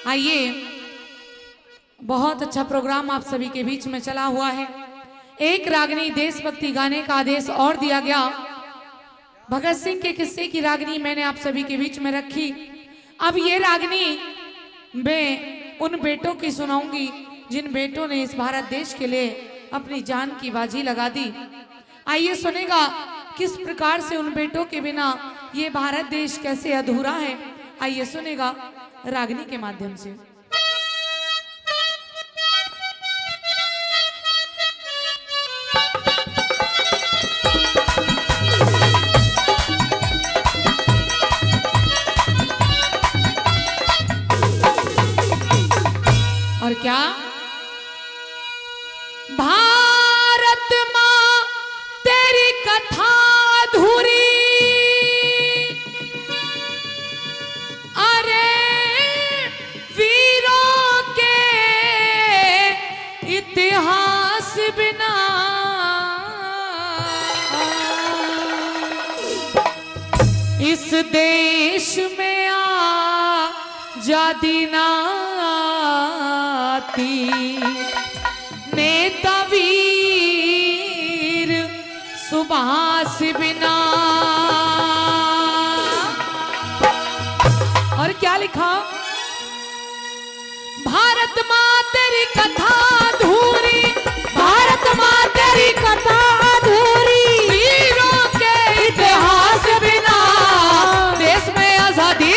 आइए, बहुत अच्छा प्रोग्राम आप सभी के बीच में चला हुआ है। एक रागनी देशभक्ति गाने का आदेश और दिया गया। भगत सिंह के किस्से की रागनी मैंने आप सभी के बीच में रखी। अब ये रागनी मैं उन बेटों की सुनाऊंगी जिन बेटों ने इस भारत देश के लिए अपनी जान की बाजी लगा दी। आइए सुनेगा किस प्रकार से उन बेटों के बिना ये भारत देश कैसे अधूरा है। आइए सुनेगा रागनी के माध्यम से। और क्या भारत माँ तेरी कथा अधूरी, अरे वीरों के इतिहास बिना इस देश में आजादी ना नेता वीर सुभाष बिना। और क्या लिखा, भारत माँ तेरी कथा अधूरी, भारत माँ तेरी कथा अधूरी, वीरों के इतिहास बिना देश में आजादी,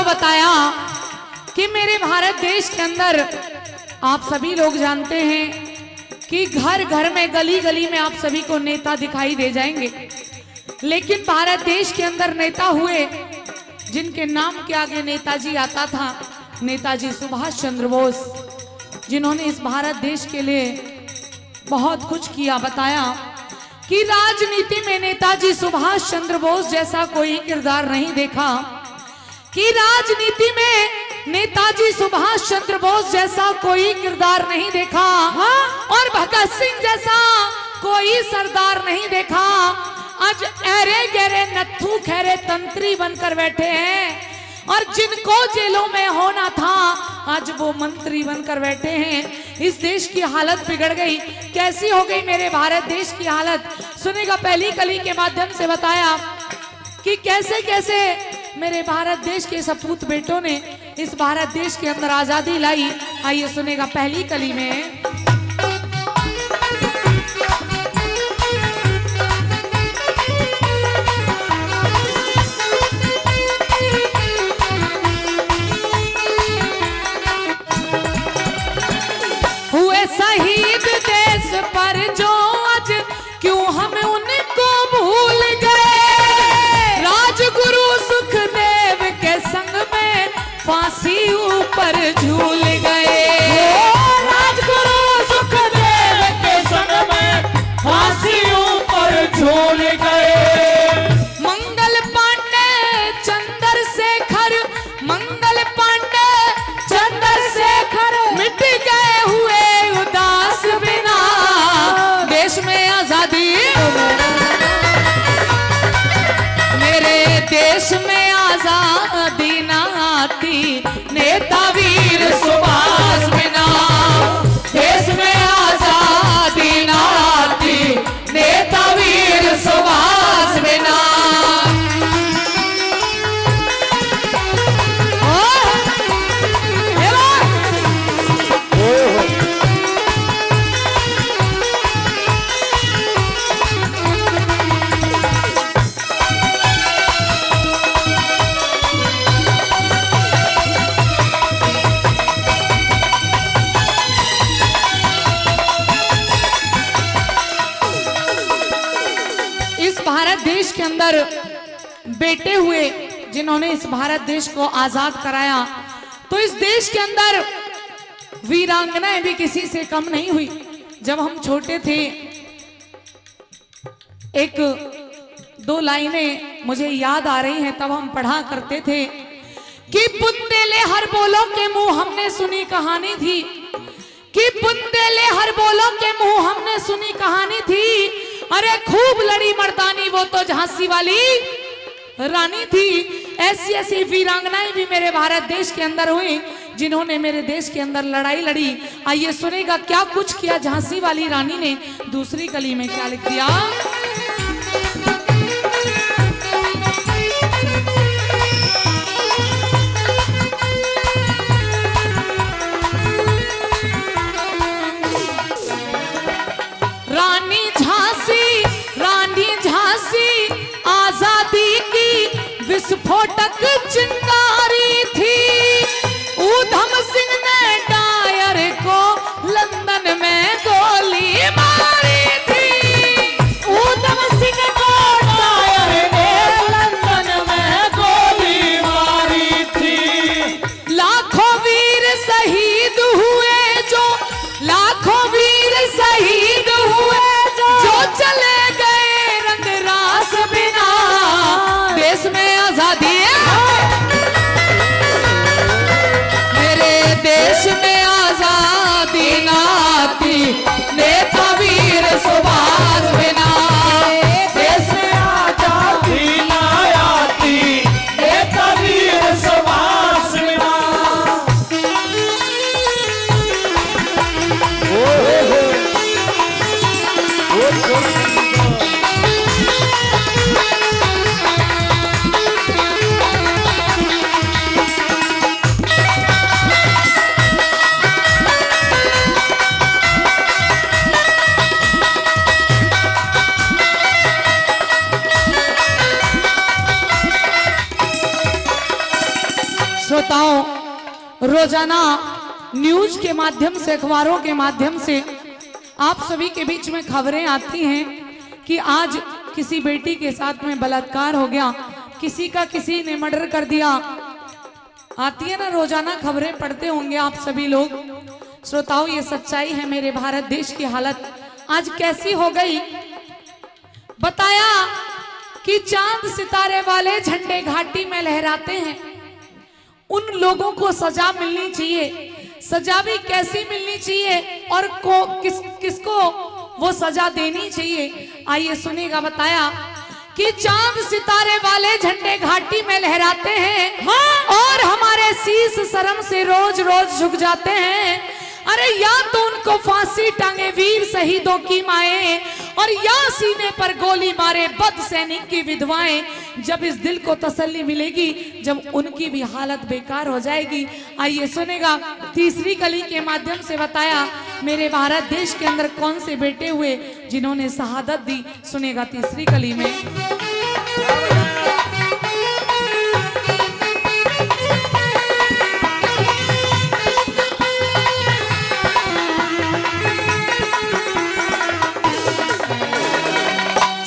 बताया कि मेरे भारत देश के अंदर आप सभी लोग जानते हैं कि घर घर में गली गली में आप सभी को नेता दिखाई दे जाएंगे। लेकिन भारत देश के अंदर नेता हुए जिनके नाम के आगे नेताजी आता था, नेताजी सुभाष चंद्र बोस, जिन्होंने इस भारत देश के लिए बहुत कुछ किया। बताया कि राजनीति में नेताजी सुभाष चंद्र बोस जैसा कोई किरदार नहीं देखा, कि राजनीति में नेताजी सुभाष चंद्र बोस जैसा कोई किरदार नहीं देखा, और भगत सिंह जैसा कोई सरदार नहीं देखा। आज अरे गहरे नत्थू खैरे तंत्री बनकर बैठे हैं, और जिनको जेलों में होना था आज वो मंत्री बनकर बैठे हैं। इस देश की हालत बिगड़ गई। कैसी हो गई मेरे भारत देश की हालत, सुनेगा पहली कली के माध्यम से। बताया कि कैसे कैसे मेरे भारत देश के सपूत बेटों ने इस भारत देश के अंदर आजादी लाई। आइए सुनेगा पहली कली में। हुए शहीद देश पर जो आज क्यों हम उनको भूल गए, राजगुरु सुखदेव के संग में फांसी ऊपर झूल गए, राजगुरु सुखदेव के संग में फांसी ऊपर झूल गए। मंगल पांडे चंद्रशेखर, मंगल पांडे चंद्रशेखर मिट गए हुए उदास बिना देश में आजादी, मेरे देश में आजादी ना आती नेता वीर सुभाष बिना, देश में आजादी ना आती नेता वीर सुभाष बिना। भारत देश के अंदर बेटे हुए जिन्होंने इस भारत देश को आजाद कराया, तो इस देश के अंदर वीरांगनाएं भी किसी से कम नहीं हुई। जब हम छोटे थे, एक दो लाइनें मुझे याद आ रही हैं, तब हम पढ़ा करते थे कि बुंदेले हर बोलो के मुंह हमने सुनी कहानी थी, कि बुंदेले हर बोलो के मुंह हमने सुनी कहानी थी। अरे खूब लड़ी मर्दानी वो तो झांसी वाली रानी थी। ऐसी ऐसी वीरांगनाएं भी मेरे भारत देश के अंदर हुई जिन्होंने मेरे देश के अंदर लड़ाई लड़ी। आइए सुनेगा क्या कुछ किया झांसी वाली रानी ने। दूसरी कली में क्या लिख दिया? रानी झांसी आजादी की विस्फोटक चिंगारी थी। ऊधम सिंह ने डायर को लंदन में गोली मारी थी। ऊधम सिंह को डायर ने लंदन में गोली मारी थी। लाखों वीर शहीद हुए जो, लाखों वीर शहीद हुए जो चले गए रंग रास बिना। देश में आजादी मेरे देश में आजादी नाती नेता वीर सुभाष बिना। देश में आजादी ना आती नेता वीर सुभाष बिना। श्रोताओं, रोजाना न्यूज के माध्यम से, अखबारों के माध्यम से आप सभी के बीच में खबरें आती हैं कि आज किसी बेटी के साथ में बलात्कार हो गया, किसी का किसी ने मर्डर कर दिया। आती है ना, रोजाना खबरें पढ़ते होंगे आप सभी लोग। श्रोताओं, ये सच्चाई है। मेरे भारत देश की हालत आज कैसी हो गई। बताया कि चांद सितारे वाले झंडे घाटी में लहराते हैं, उन लोगों को सजा मिलनी चाहिए। सजा भी कैसी मिलनी चाहिए और किसको वो सजा देनी चाहिए। आइए सुनेगा। बताया कि चांद सितारे वाले झंडे घाटी में लहराते हैं, और हमारे शीश शर्म से रोज रोज झुक जाते हैं। अरे या तो उनको फांसी टांगे वीर शहीदों की माएं, और या सीने पर गोली मारे बद सैनिक की विधवाएं। जब इस दिल को तसल्ली मिलेगी, जब उनकी भी हालत बेकार हो जाएगी। आइए सुनेगा। तीसरी कली के माध्यम से बताया मेरे भारत देश के अंदर कौन से बेटे हुए जिन्होंने शहादत दी। सुनेगा तीसरी कली में।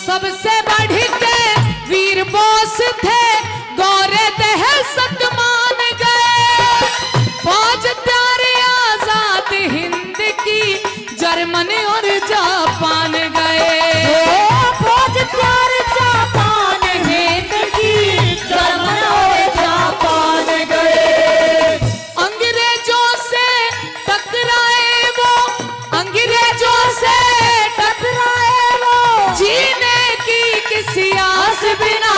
सबसे बढ़ के वीर बोस थे, गौरे दहशत मान गए। फौज प्यारे आजाद हिंद की जर्मनी और जापान गए। फौज प्यारे जापान हिंद की जर्मनी और जापान गए। अंग्रेजों से टकराए वो, अंग्रेजों से टकराए वो, जीने की किसी आस बिना।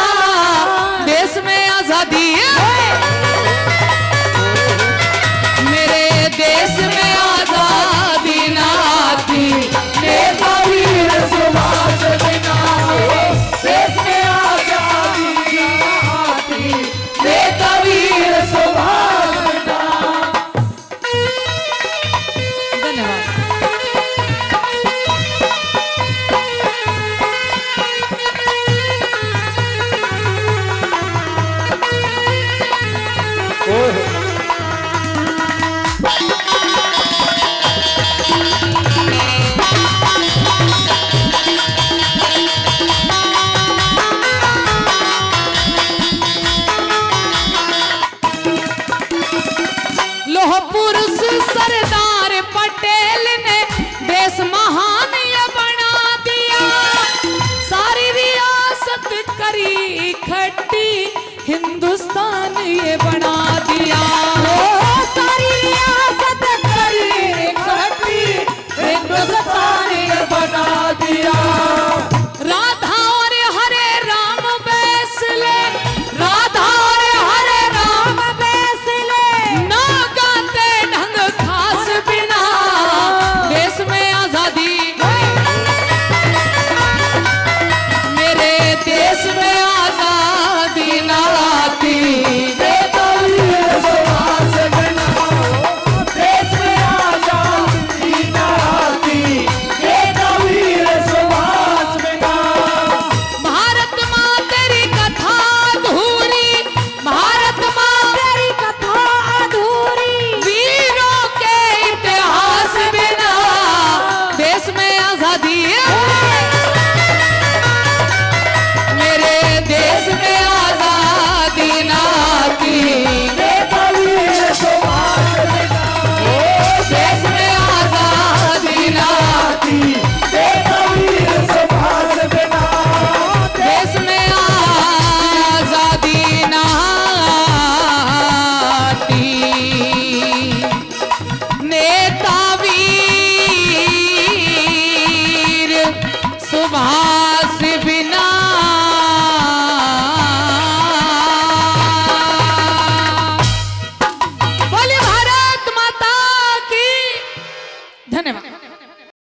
भाई